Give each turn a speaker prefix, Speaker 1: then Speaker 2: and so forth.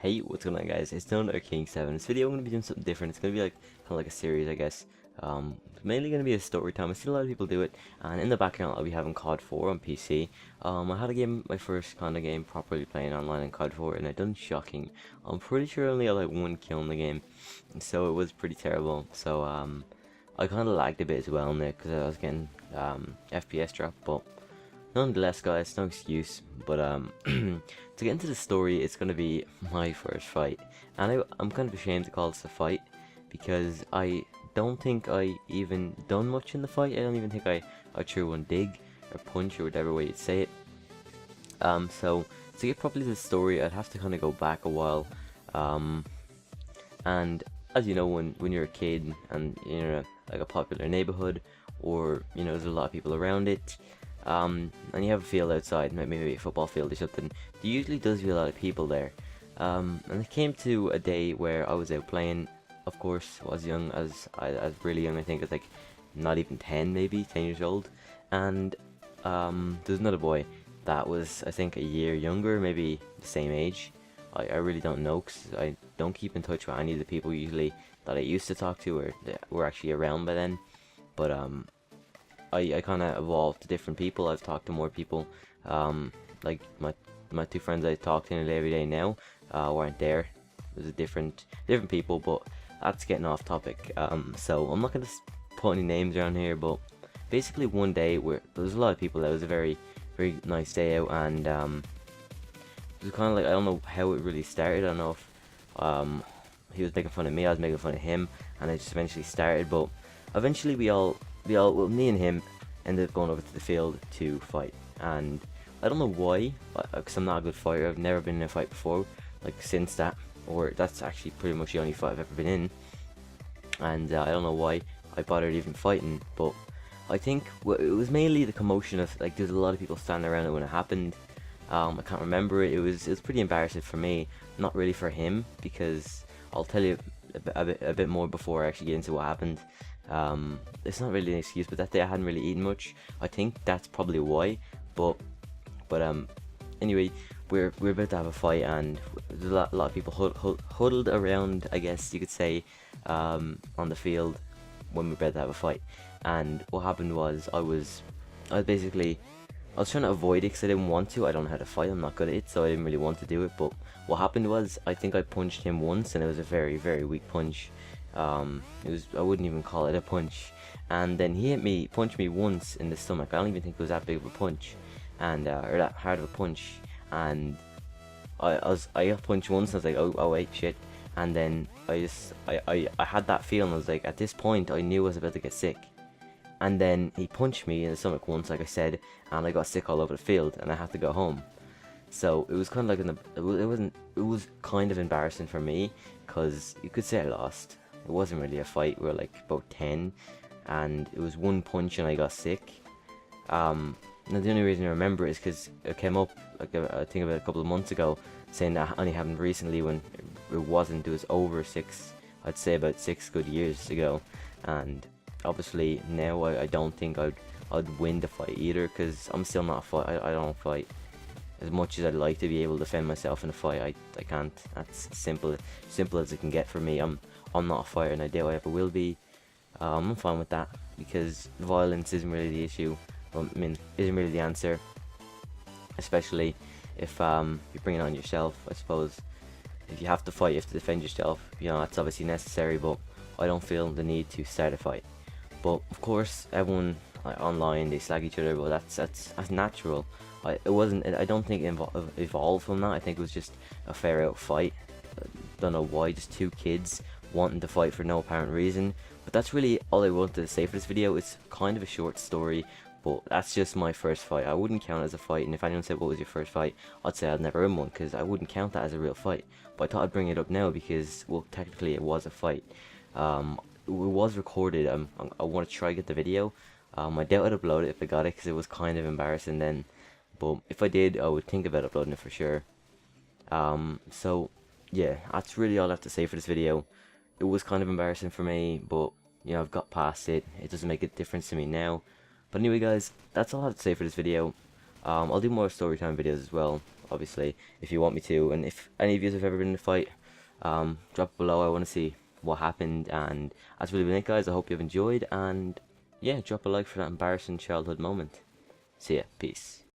Speaker 1: Hey, what's going on, guys? It's another King 7. This video I'm going to be doing something different. It's going to be kind of like a series, I guess. It's mainly going to be a story time. I've seen a lot of people do it, and in the background I'll be having COD 4 on PC. I had a game, my first kind of game properly playing online in COD 4, and I done shocking. I'm pretty sure I only had like one kill in the game, so it was pretty terrible. So I kind of lagged a bit as well in it because I was getting FPS drop, but nonetheless, guys, no excuse. But to get into the story, it's gonna be my first fight, and I'm kind of ashamed to call this a fight because I don't think I even done much in the fight. I don't even think I threw one dig or punch or whatever way you'd say it. So to get properly to the story, I'd have to kind of go back a while. And as you know, when you're a kid and you're in like a popular neighborhood, or there's a lot of people around it. And you have a field outside, maybe a football field or something, there usually does be a lot of people there. And it came to a day where I was out playing. Of course, I was young, as really young. I think I was like not even 10, maybe 10 years old. And there's another boy that was, I think, a year younger, maybe the same age. I really don't know, because I don't keep in touch with any of the people usually that I used to talk to or that were actually around by then. But I kind of evolved to different people. I've talked to more people. Like my two friends I talk to nearly every day now weren't there. It was a different people, but that's getting off topic. So I'm not gonna put any names around here, but basically one day where there was a lot of people. It was a very nice day out, and it was kind of like, I don't know how it really started. I don't know if he was making fun of me, I was making fun of him, and it just eventually started. But eventually well, me and him ended up going over to the field to fight, and I don't know why, because I'm not a good fighter. I've never been in a fight before, like since that, or that's actually pretty much the only fight I've ever been in, and I don't know why I bothered even fighting. But I think it was mainly the commotion of, like, there's a lot of people standing around it when it happened. I can't remember it. It was pretty embarrassing for me, not really for him, because I'll tell you a bit more before I actually get into what happened. It's not really an excuse, but that day I hadn't really eaten much. I think that's probably why. But anyway, we're about to have a fight, and there's a lot of people huddled around, I guess you could say, on the field when we're about to have a fight. And what happened was, I was trying to avoid it because I didn't want to. I don't know how to fight. I'm not good at it, so I didn't really want to do it. But what happened was, I think I punched him once, and it was a very weak punch. I wouldn't even call it a punch. And then he punched me once in the stomach. I don't even think it was that big of a punch, and or that hard of a punch. And I got punched once, and I was like, oh wait, shit. And then I had that feeling. I was like, at this point, I knew I was about to get sick. And then he punched me in the stomach once, like I said, and I got sick all over the field, and I had to go home. So it was kind of like it was kind of embarrassing for me, because you could say I lost. It wasn't really a fight. We were like about 10, and it was one punch and I got sick. Now the only reason I remember it is because it came up, like, I think about a couple of months ago, saying that only happened recently, when it wasn't. It was over I'd say about 6 good years ago. And obviously now I don't think I'd win the fight either, because I'm still not a fight. I don't fight. As much as I'd like to be able to defend myself in a fight, I can't. That's simple as it can get for me. I'm not a fighter, and I doubt I ever will be. I'm fine with that, because violence isn't really the issue. I mean, isn't really the answer. Especially if you're bringing it on yourself, I suppose. If you have to fight, you have to defend yourself. That's obviously necessary, but I don't feel the need to start a fight. But of course, everyone online, they slag each other, but that's natural. I don't think it evolved from that. I think it was just a fair out fight. Don't know why, just two kids wanting to fight for no apparent reason. But that's really all I wanted to say for this video. It's kind of a short story, but that's just my first fight. I wouldn't count it as a fight, and if anyone said what was your first fight, I'd say I'd never win one, because I wouldn't count that as a real fight. But I thought I'd bring it up now because, well, technically it was a fight. It was recorded. I want to try to get the video. I doubt I'd upload it if I got it, because it was kind of embarrassing then. But if I did, I would think about uploading it for sure. So yeah, that's really all I have to say for this video. It was kind of embarrassing for me, but I've got past it. It doesn't make a difference to me now. But anyway, guys, that's all I have to say for this video. I'll do more story time videos as well. obviously, if you want me to. And if any of you have ever been in a fight, drop it below. I want to see what happened. And that's really been it, guys. I hope you've enjoyed. And yeah, drop a like for that embarrassing childhood moment. See ya. Peace.